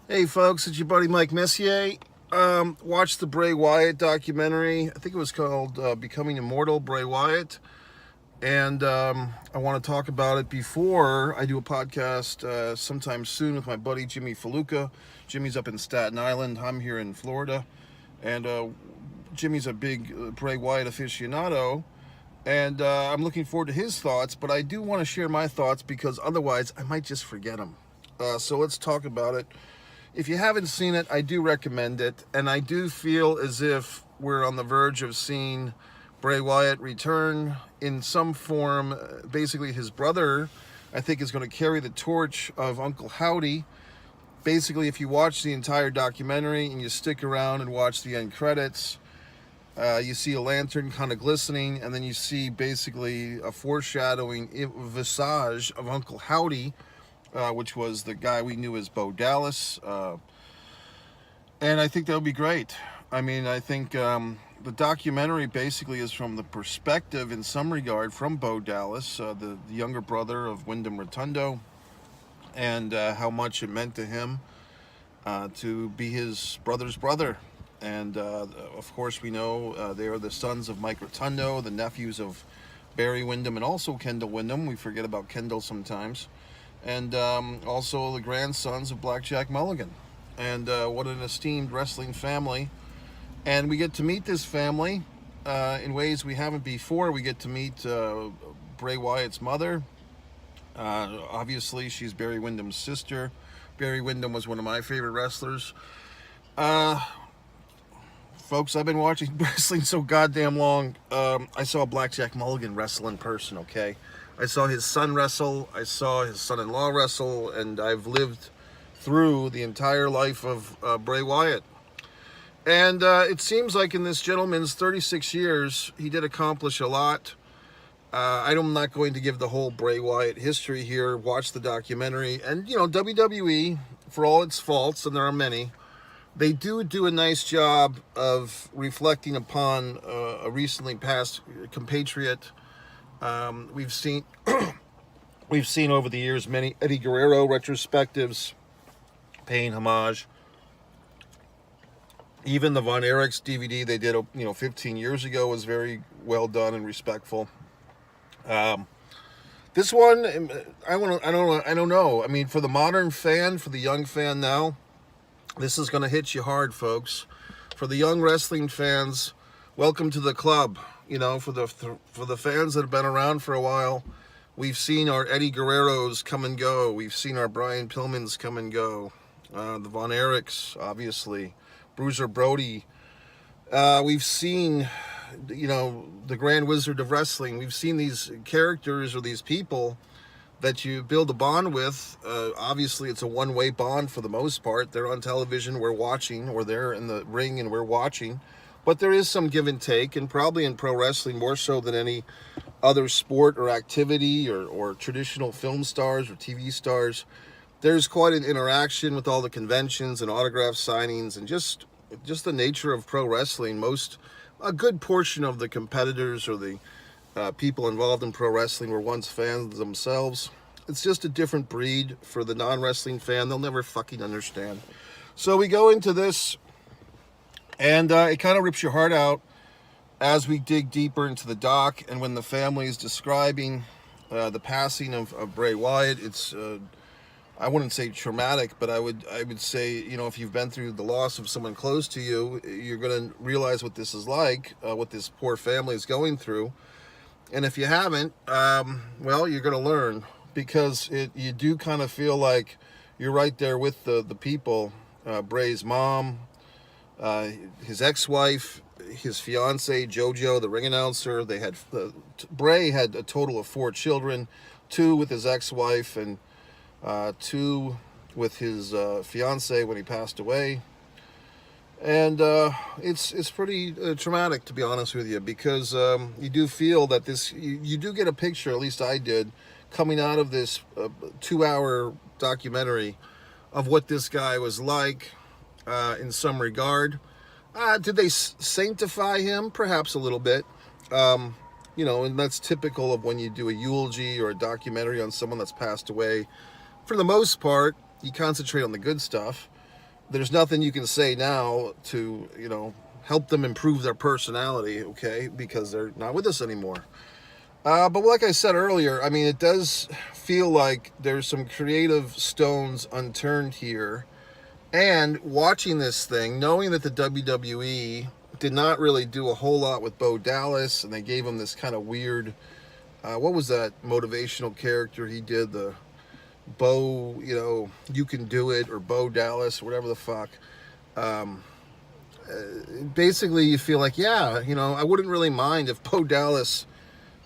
Hey folks, it's your buddy Mike Messier. Watched the Bray Wyatt documentary. I think it was called Becoming Immortal, Bray Wyatt. And I want to talk about it before I do a podcast sometime soon with my buddy Jimmy Faluca. Jimmy's up in Staten Island. I'm here in Florida. And Jimmy's a big Bray Wyatt aficionado. And I'm looking forward to his thoughts, but I do want to share my thoughts because otherwise I might just forget them. So let's talk about it. If you haven't seen it, I do recommend it, and I do feel as if we're on the verge of seeing Bray Wyatt return in some form. Basically, his brother, I think, is going to carry the torch of Uncle Howdy. Basically, if you watch the entire documentary and you stick around and watch the end credits, you see a lantern kind of glistening, and then you see basically a foreshadowing visage of Uncle Howdy, which was the guy we knew as Bo Dallas. And I think that would be great. I mean, I think the documentary basically is from the perspective, in some regard, from Bo Dallas, the younger brother of Wyndham Rotundo, and how much it meant to him to be his brother's brother. And of course, we know they are the sons of Mike Rotundo, the nephews of Barry Windham, and also Kendall Windham. We forget about Kendall sometimes. And also the grandsons of Blackjack Mulligan. And what an esteemed wrestling family. And we get to meet this family in ways we haven't before. We get to meet Bray Wyatt's mother. Obviously, she's Barry Windham's sister. Barry Windham was one of my favorite wrestlers. Folks, I've been watching wrestling so goddamn long. I saw Blackjack Mulligan wrestle in person, okay? I saw his son wrestle, I saw his son-in-law wrestle, and I've lived through the entire life of Bray Wyatt. And it seems like in this gentleman's 36 years, he did accomplish a lot. I'm not going to give the whole Bray Wyatt history here. Watch the documentary. And, you know, WWE, for all its faults, and there are many, they do a nice job of reflecting upon a recently passed compatriot. We've seen over the years many Eddie Guerrero retrospectives paying homage. Even the Von Erichs DVD they did 15 years ago was very well done and respectful. This one, I don't know. I mean, for the modern fan, for the young fan now, this is going to hit you hard, folks. For the young wrestling fans, welcome to the club. You know, for the fans that have been around for a while, we've seen our Eddie Guerreros come and go. We've seen our Brian Pillmans come and go. The Von Erichs, obviously. Bruiser Brody. We've seen, the Grand Wizard of Wrestling. We've seen these characters or these people that you build a bond with. Obviously, it's a one-way bond for the most part. They're on television, we're watching, or they're in the ring and we're watching. But there is some give and take, and probably in pro wrestling more so than any other sport or activity or traditional film stars or TV stars. There's quite an interaction with all the conventions and autograph signings and just the nature of pro wrestling. A good portion of the competitors or the people involved in pro wrestling were once fans themselves. It's just a different breed for the non-wrestling fan. They'll never fucking understand. So we go into this, and it kind of rips your heart out as we dig deeper into the doc. And when the family is describing the passing of Bray Wyatt, it's I wouldn't say traumatic, but I would say, if you've been through the loss of someone close to you, you're going to realize what this is like, what this poor family is going through. And if you haven't, well, you're going to learn, because you do kind of feel like you're right there with the people. Bray's mom, his ex-wife, his fiance JoJo, the ring announcer. Bray had a total of 4 children, 2 with his ex-wife and 2 with his fiance when he passed away. And it's pretty traumatic, to be honest with you, because you do feel that you do get a picture, at least I did, coming out of this 2-hour documentary of what this guy was like in some regard. Did they sanctify him? Perhaps a little bit. And that's typical of when you do a eulogy or a documentary on someone that's passed away. For the most part, you concentrate on the good stuff. there's nothing you can say now to, help them improve their personality, okay, because they're not with us anymore. But like I said earlier, I mean, it does feel like there's some creative stones unturned here. And watching this thing, knowing that the WWE did not really do a whole lot with Bo Dallas, and they gave him this kind of weird, what was that motivational character he did? The Bo, you can do it, or Bo Dallas, or whatever the fuck. Basically, you feel like, yeah, I wouldn't really mind if Bo Dallas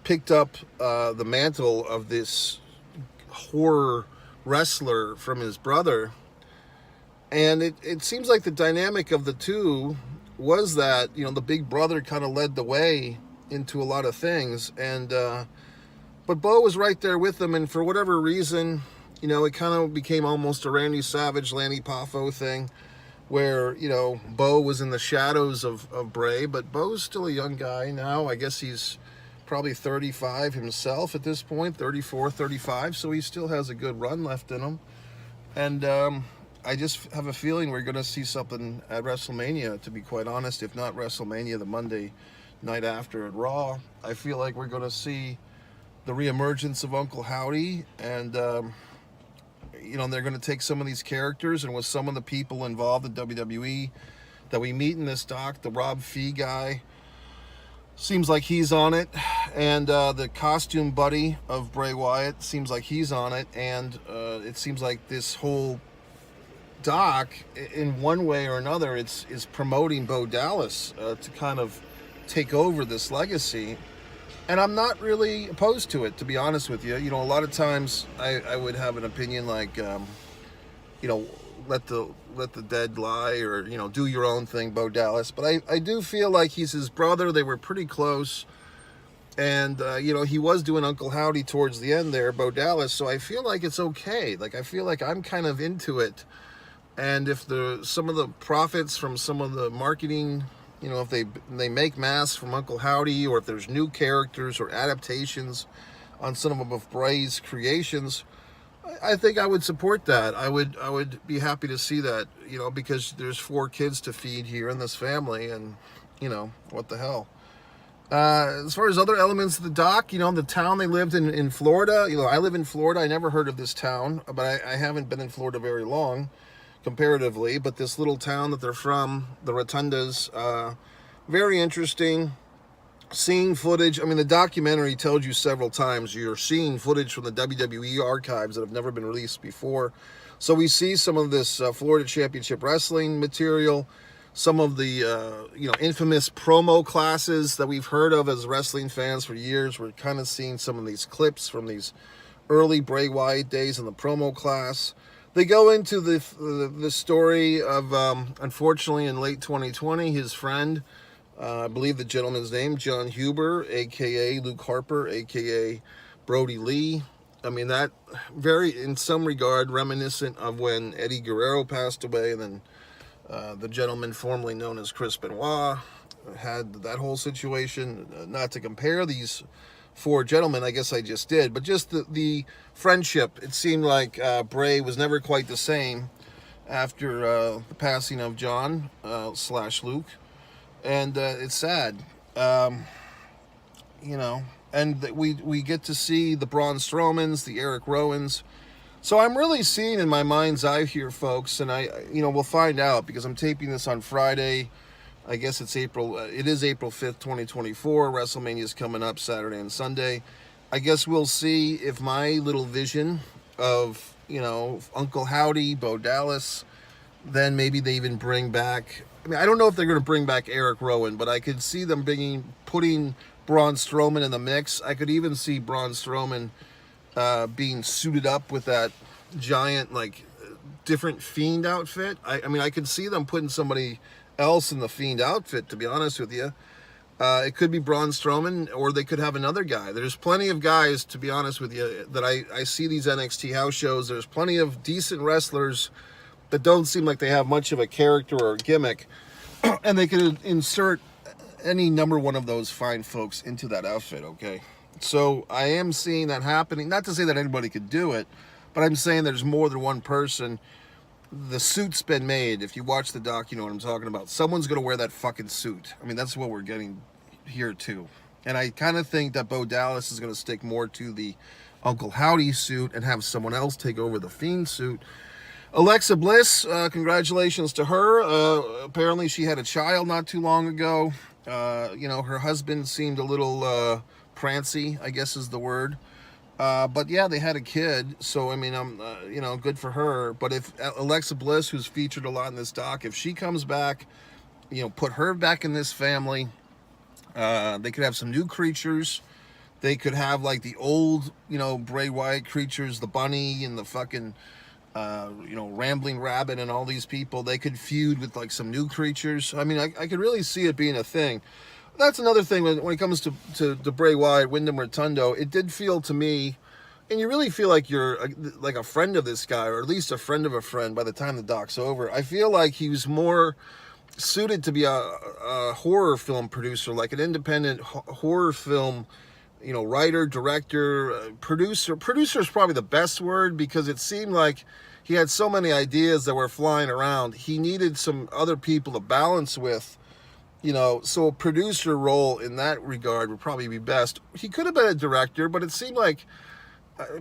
picked up the mantle of this horror wrestler from his brother. And it seems like the dynamic of the two was that, the big brother kind of led the way into a lot of things. And but Bo was right there with them, and for whatever reason, it kind of became almost a Randy Savage, Lanny Poffo thing, where, Bo was in the shadows of Bray, but Bo's still a young guy now. I guess he's probably 35 himself at this point, 34, 35, so he still has a good run left in him. And I just have a feeling we're going to see something at WrestleMania, to be quite honest. If not WrestleMania, the Monday night after at Raw. I feel like we're going to see the reemergence of Uncle Howdy, and they're going to take some of these characters, and with some of the people involved in WWE that we meet in this doc, the Rob Fee guy seems like he's on it, and the costume buddy of Bray Wyatt seems like he's on it, and it seems like this whole doc, in one way or another, is promoting Bo Dallas to kind of take over this legacy. And I'm not really opposed to it, to be honest with you. A lot of times I would have an opinion like, let the dead lie, or, do your own thing, Bo Dallas. But I do feel like he's his brother. They were pretty close. And, he was doing Uncle Howdy towards the end there, Bo Dallas. So I feel like it's okay. Like, I feel like I'm kind of into it. And if some of the profits from some of the marketing, if they make masks from Uncle Howdy, or if there's new characters or adaptations on some of Bray's creations, I think I would support that. I would be happy to see that, because there's 4 kids to feed here in this family, and, what the hell. As far as other elements of the doc, the town they lived in Florida, I live in Florida. I never heard of this town, but I haven't been in Florida very long, comparatively, but this little town that they're from, the Rotundas, very interesting. Seeing footage, the documentary tells you several times you're seeing footage from the WWE archives that have never been released before. So we see some of this Florida Championship Wrestling material, some of the infamous promo classes that we've heard of as wrestling fans for years. We're kind of seeing some of these clips from these early Bray Wyatt days in the promo class. They go into the story of, unfortunately, in late 2020, his friend, I believe the gentleman's name, John Huber, a.k.a. Luke Harper, a.k.a. Brody Lee. That very, in some regard, reminiscent of when Eddie Guerrero passed away, and then the gentleman formerly known as Chris Benoit had that whole situation. Not to compare these 4 gentlemen, I guess I just did, but just the friendship. It seemed like Bray was never quite the same after the passing of John / Luke, and it's sad, and we get to see the Braun Strowmans, the Eric Rowans. So I'm really seeing in my mind's eye here, folks, and we'll find out, because I'm taping this on Friday. I guess it is April 5th, 2024. WrestleMania is coming up Saturday and Sunday. I guess we'll see if my little vision of, Uncle Howdy, Bo Dallas, then maybe they even bring back, I don't know if they're going to bring back Eric Rowan, but I could see them putting Braun Strowman in the mix. I could even see Braun Strowman being suited up with that giant, different Fiend outfit. I could see them putting somebody else in the Fiend outfit, to be honest with you. It could be Braun Strowman, or they could have another guy. There's plenty of guys, to be honest with you, that I see these NXT house shows. There's plenty of decent wrestlers that don't seem like they have much of a character or a gimmick, and they could insert any number one of those fine folks into that outfit, okay? So I am seeing that happening. Not to say that anybody could do it, but I'm saying there's more than one person the suit's been made. If you watch the doc, you know what I'm talking about. Someone's going to wear that fucking suit. I mean, that's what we're getting here, too. And I kind of think that Bo Dallas is going to stick more to the Uncle Howdy suit and have someone else take over the Fiend suit. Alexa Bliss, congratulations to her. Apparently she had a child not too long ago. You know, her husband seemed a little prancy, I guess is the word. But yeah, they had a kid, so I mean, you know, good for her. But if Alexa Bliss, who's featured a lot in this doc, if she comes back, you know, put her back in this family, they could have some new creatures. They could have like the old, you know, Bray Wyatt creatures, the bunny and the fucking, you know, rambling rabbit and all these people. They could feud with like some new creatures. I mean, I could really see it being a thing. That's another thing when it comes to Bray Wyatt, Wyndham Rotundo. It did feel to me, and you really feel like you're like a friend of this guy, or at least a friend of a friend by the time the doc's over. I feel like he was more suited to be a horror film producer, like an independent horror film, you know, writer, director, producer. Producer is probably the best word, because it seemed like he had so many ideas that were flying around. He needed some other people to balance with. You know, so a producer role in that regard would probably be best. He could have been a director, but it seemed like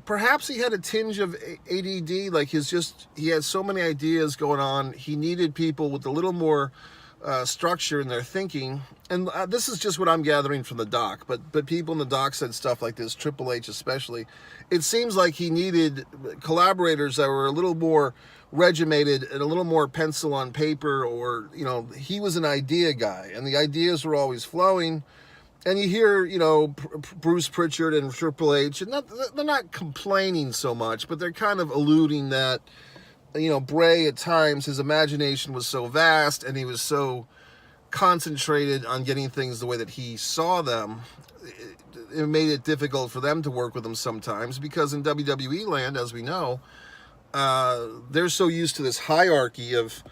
perhaps he had a tinge of ADD. Like he had so many ideas going on. He needed people with a little more structure in their thinking. And this is just what I'm gathering from the doc. But people in the doc said stuff like this, Triple H especially. It seems like he needed collaborators that were a little more regimented and a little more pencil on paper, or, you know, he was an idea guy and the ideas were always flowing. And you hear, you know, Bruce Pritchard and Triple H, and they're not complaining so much, but they're kind of alluding that, you know, Bray at times, his imagination was so vast and he was so concentrated on getting things the way that he saw them. It made it difficult for them to work with him sometimes, because in WWE land, as we know, they're so used to this hierarchy of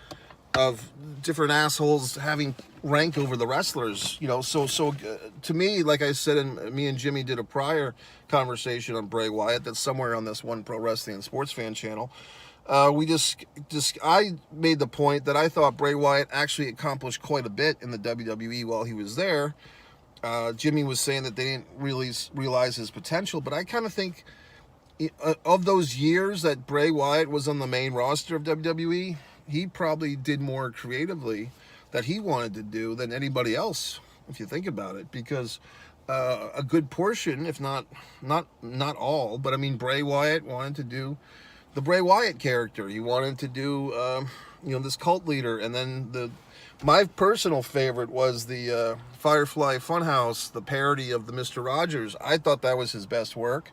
different assholes having rank over the wrestlers, you know. So to me, like I said, and me and Jimmy did a prior conversation on Bray Wyatt that's somewhere on this One Pro Wrestling and Sports Fan channel. I made the point that I thought Bray Wyatt actually accomplished quite a bit in the WWE while he was there. Jimmy was saying that they didn't really realize his potential, but I kind of think of those years that Bray Wyatt was on the main roster of WWE, he probably did more creatively that he wanted to do than anybody else, if you think about it, because a good portion, if not all, but I mean, Bray Wyatt wanted to do the Bray Wyatt character. He wanted to do, you know, this cult leader. And then my personal favorite was the Firefly Funhouse, the parody of the Mr. Rogers. I thought that was his best work.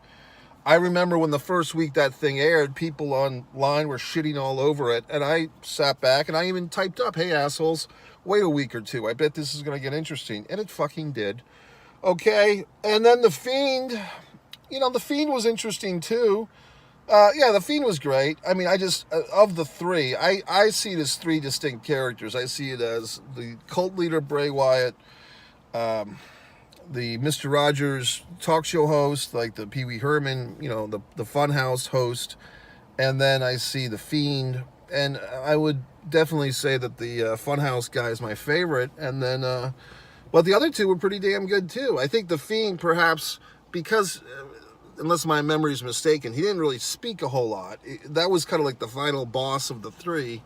I remember when the first week that thing aired, people online were shitting all over it, and I sat back and I even typed up, "Hey assholes, wait a week or two. I bet this is going to get interesting." And it fucking did. Okay, and then The Fiend, you know, The Fiend was interesting too. Yeah, The Fiend was great. I mean, I just, of the three, I see it as three distinct characters. I see it as the cult leader Bray Wyatt, the Mr. Rogers talk show host, like the Pee Wee Herman, you know, the Funhouse host, and then I see The Fiend, and I would definitely say that the Funhouse guy is my favorite, and then, but the other two were pretty damn good too. I think The Fiend, perhaps, because, unless my memory is mistaken, he didn't really speak a whole lot. That was kind of like the final boss of the three.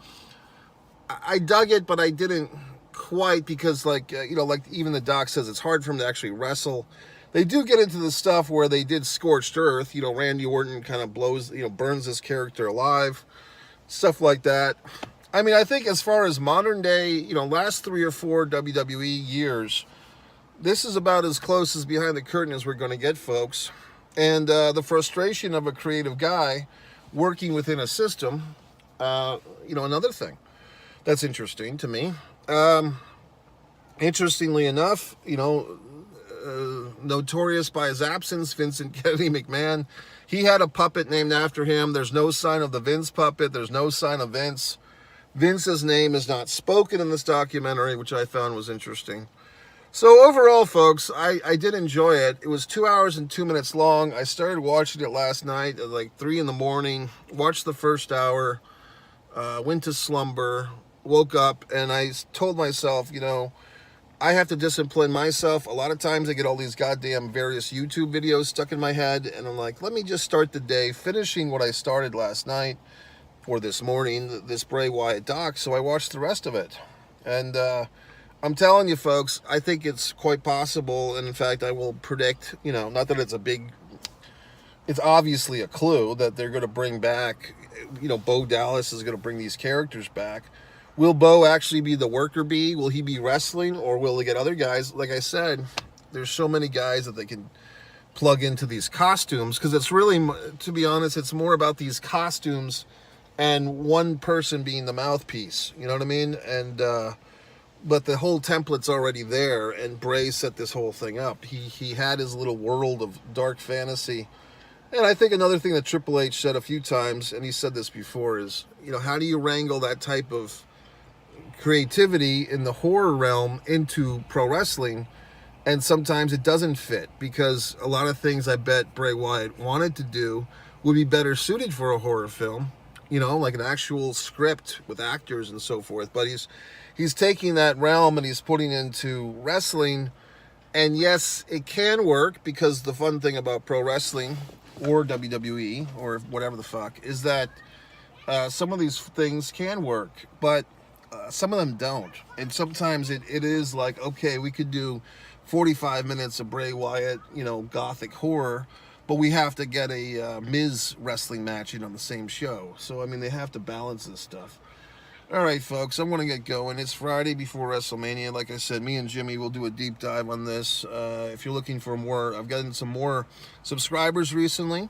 I dug it, but I didn't quite, because like you know, like even the doc says, it's hard for him to actually wrestle. They do get into the stuff where they did Scorched Earth, you know, Randy Orton kind of burns this character alive, stuff like that. I mean, I think as far as modern day, you know, last 3 or 4 WWE years, this is about as close as behind the curtain as we're going to get, folks. And the frustration of a creative guy working within a system, you know, another thing that's interesting to me. Interestingly enough, you know, notorious by his absence, Vincent Kennedy McMahon, he had a puppet named after him. There's no sign of the Vince puppet. There's no sign of Vince. Vince's name is not spoken in this documentary, which I found was interesting. So overall, folks, I did enjoy it. It was 2 hours and 2 minutes long. I started watching it last night at like 3 in the morning, watched the first hour. went to slumber, woke up, and I told myself, you know, I have to discipline myself. A lot of times I get all these goddamn various YouTube videos stuck in my head, and I'm like, let me just start the day finishing what I started last night or this morning, this Bray Wyatt doc. So I watched the rest of it. And I'm telling you, folks, I think it's quite possible. And in fact, I will predict, you know, not that it's a big, it's obviously a clue that they're going to bring back, you know, Bo Dallas is going to bring these characters back. Will Bo actually be the worker bee? Will he be wrestling, or will they get other guys? Like I said, there's so many guys that they can plug into these costumes, because it's really, to be honest, it's more about these costumes and one person being the mouthpiece. You know what I mean? And but the whole template's already there, and Bray set this whole thing up. He had his little world of dark fantasy. And I think another thing that Triple H said a few times, and he said this before, is, you know, how do you wrangle that type of creativity in the horror realm into pro wrestling? And sometimes it doesn't fit, because a lot of things I bet Bray Wyatt wanted to do would be better suited for a horror film, you know, like an actual script with actors and so forth. But he's taking that realm and he's putting into wrestling. And yes, it can work, because the fun thing about pro wrestling or WWE or whatever the fuck is that some of these things can work, but some of them don't. And sometimes it is like, okay, we could do 45 minutes of Bray Wyatt, you know, gothic horror, but we have to get a Miz wrestling match in on the same show. So, I mean, they have to balance this stuff. All right, folks, I'm going to get going. It's Friday before WrestleMania. Like I said, me and Jimmy will do a deep dive on this. If you're looking for more, I've gotten some more subscribers recently.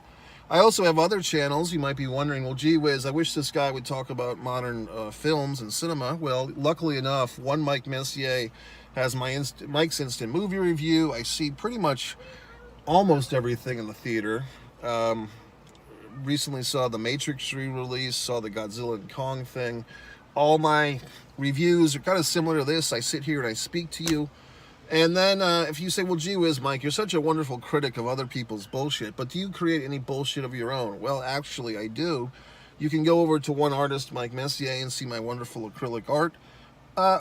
I also have other channels. You might be wondering, well, gee whiz, I wish this guy would talk about modern films and cinema. Well, luckily enough, one Mike Messier has my Mike's Instant Movie Review. I see pretty much almost everything in the theater. Recently saw the Matrix re-release, saw the Godzilla and Kong thing. All my reviews are kind of similar to this. I sit here and I speak to you. And then if you say, well, gee whiz, Mike, you're such a wonderful critic of other people's bullshit, but do you create any bullshit of your own? Well, actually, I do. You can go over to one artist, Mike Messier, and see my wonderful acrylic art.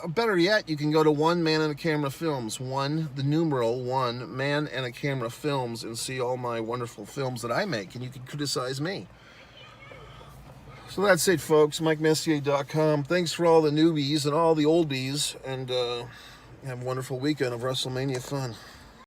Better yet, you can go to One Man and a Camera Films, one Man and a Camera Films, and see all my wonderful films that I make, and you can criticize me. So that's it, folks. MikeMessier.com. Thanks for all the newbies and all the oldies, and have a wonderful weekend of WrestleMania fun.